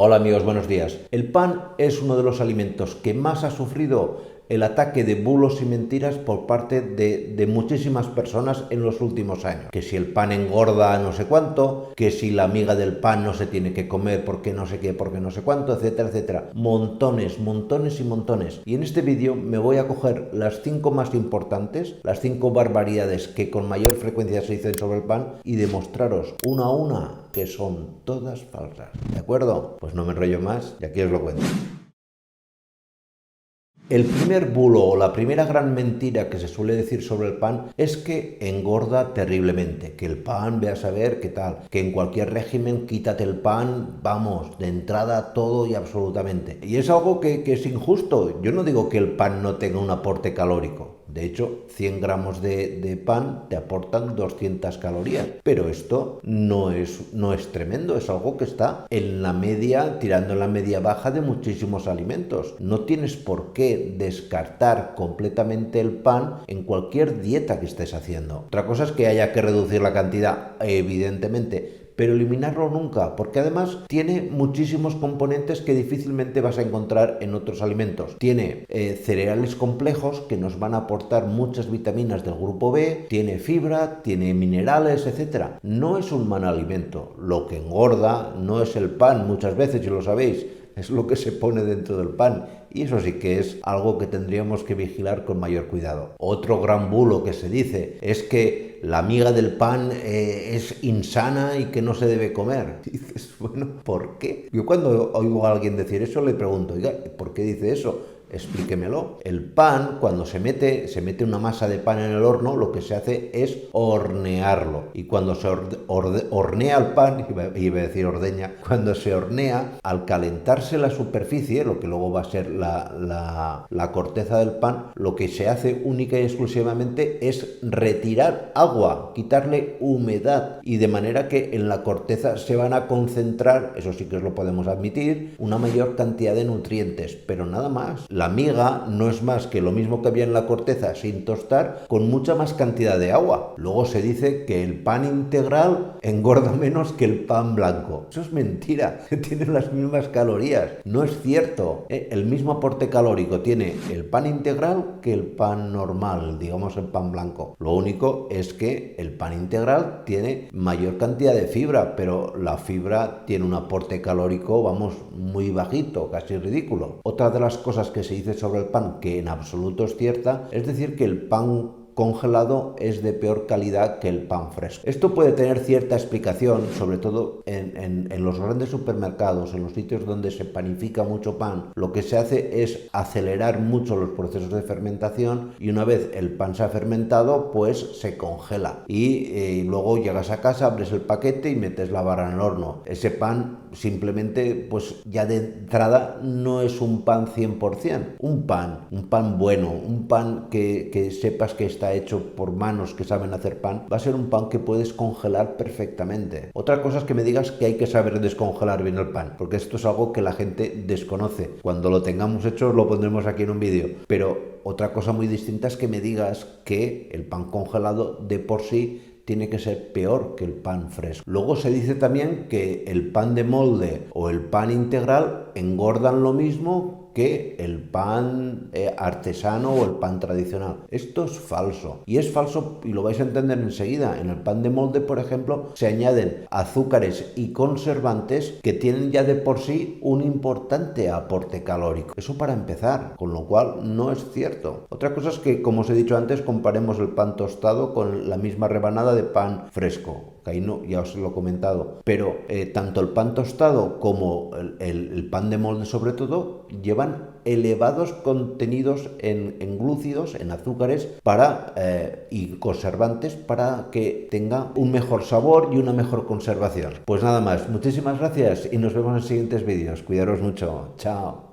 Hola amigos, buenos días. El pan es uno de los alimentos que más ha sufrido el ataque de bulos y mentiras por parte de muchísimas personas en los últimos años. Que si el pan engorda no sé cuánto, que si la miga del pan no se tiene que comer porque no sé qué, porque no sé cuánto, etcétera, etcétera. Montones, montones y montones. Y en este vídeo me voy a coger las 5 más importantes, las 5 barbaridades que con mayor frecuencia se dicen sobre el pan y demostraros una a una que son todas falsas. ¿De acuerdo? Pues no me enrollo más y aquí os lo cuento. El primer bulo o la primera gran mentira que se suele decir sobre el pan es que engorda terriblemente, que el pan, ve a saber qué tal, que en cualquier régimen quítate el pan, vamos, de entrada todo y absolutamente. Y es algo que es injusto. Yo no digo que el pan no tenga un aporte calórico. De hecho, 100 gramos de pan te aportan 200 calorías. Pero esto no es tremendo, es algo que está en la media, tirando en la media baja de muchísimos alimentos. No tienes por qué descartar completamente el pan en cualquier dieta que estés haciendo. Otra cosa es que haya que reducir la cantidad, evidentemente, pero eliminarlo nunca, porque además tiene muchísimos componentes que difícilmente vas a encontrar en otros alimentos. Tiene cereales complejos que nos van a aportar muchas vitaminas del grupo B, tiene fibra, tiene minerales, etc. No es un mal alimento. Lo que engorda no es el pan, muchas veces, ya lo sabéis, es lo que se pone dentro del pan, y eso sí que es algo que tendríamos que vigilar con mayor cuidado. Otro gran bulo que se dice es que la miga del pan es insana y que no se debe comer. Y dices, bueno, ¿por qué? Yo cuando oigo a alguien decir eso le pregunto, oiga, ¿por qué dice eso? Explíquemelo. El pan, cuando se mete una masa de pan en el horno, lo que se hace es hornearlo. Y cuando se hornea el pan, iba a decir ordeña, cuando se hornea, al calentarse la superficie, lo que luego va a ser la corteza del pan, lo que se hace única y exclusivamente es retirar agua, quitarle humedad, y de manera que en la corteza se van a concentrar, eso sí que os lo podemos admitir, una mayor cantidad de nutrientes, pero nada más. La miga no es más que lo mismo que había en la corteza sin tostar, con mucha más cantidad de agua. Luego se dice que el pan integral engorda menos que el pan blanco. Eso es mentira, tiene las mismas calorías. No es cierto. El mismo aporte calórico tiene el pan integral que el pan normal, digamos el pan blanco. Lo único es que el pan integral tiene mayor cantidad de fibra, pero la fibra tiene un aporte calórico, vamos, muy bajito, casi ridículo. Otra de las cosas que se dice sobre el pan, que en absoluto es cierta, es decir que el pan congelado es de peor calidad que el pan fresco. Esto puede tener cierta explicación, sobre todo en los grandes supermercados, en los sitios donde se panifica mucho pan. Lo que se hace es acelerar mucho los procesos de fermentación, y una vez el pan se ha fermentado, pues se congela. Y luego llegas a casa, abres el paquete y metes la barra en el horno. Ese pan simplemente, pues ya de entrada no es un pan 100%. Un pan bueno, un pan que sepas que está hecho por manos que saben hacer pan, va a ser un pan que puedes congelar perfectamente. Otra cosa es que me digas que hay que saber descongelar bien el pan, porque esto es algo que la gente desconoce. Cuando lo tengamos hecho lo pondremos aquí en un vídeo, pero otra cosa muy distinta es que me digas que el pan congelado de por sí tiene que ser peor que el pan fresco. Luego se dice también que el pan de molde o el pan integral engordan lo mismo que el pan artesano o el pan tradicional. Esto es falso. Y es falso, y lo vais a entender enseguida. En el pan de molde, por ejemplo, se añaden azúcares y conservantes que tienen ya de por sí un importante aporte calórico. Eso para empezar, con lo cual no es cierto. Otra cosa es que, como os he dicho antes, comparemos el pan tostado con la misma rebanada de pan fresco. Que ahí no, ya os lo he comentado. Pero tanto el pan tostado como el pan de molde, sobre todo, llevan elevados contenidos en glúcidos, en azúcares y conservantes, para que tenga un mejor sabor y una mejor conservación. Pues nada más, muchísimas gracias y nos vemos en siguientes vídeos. Cuidaros mucho. Chao.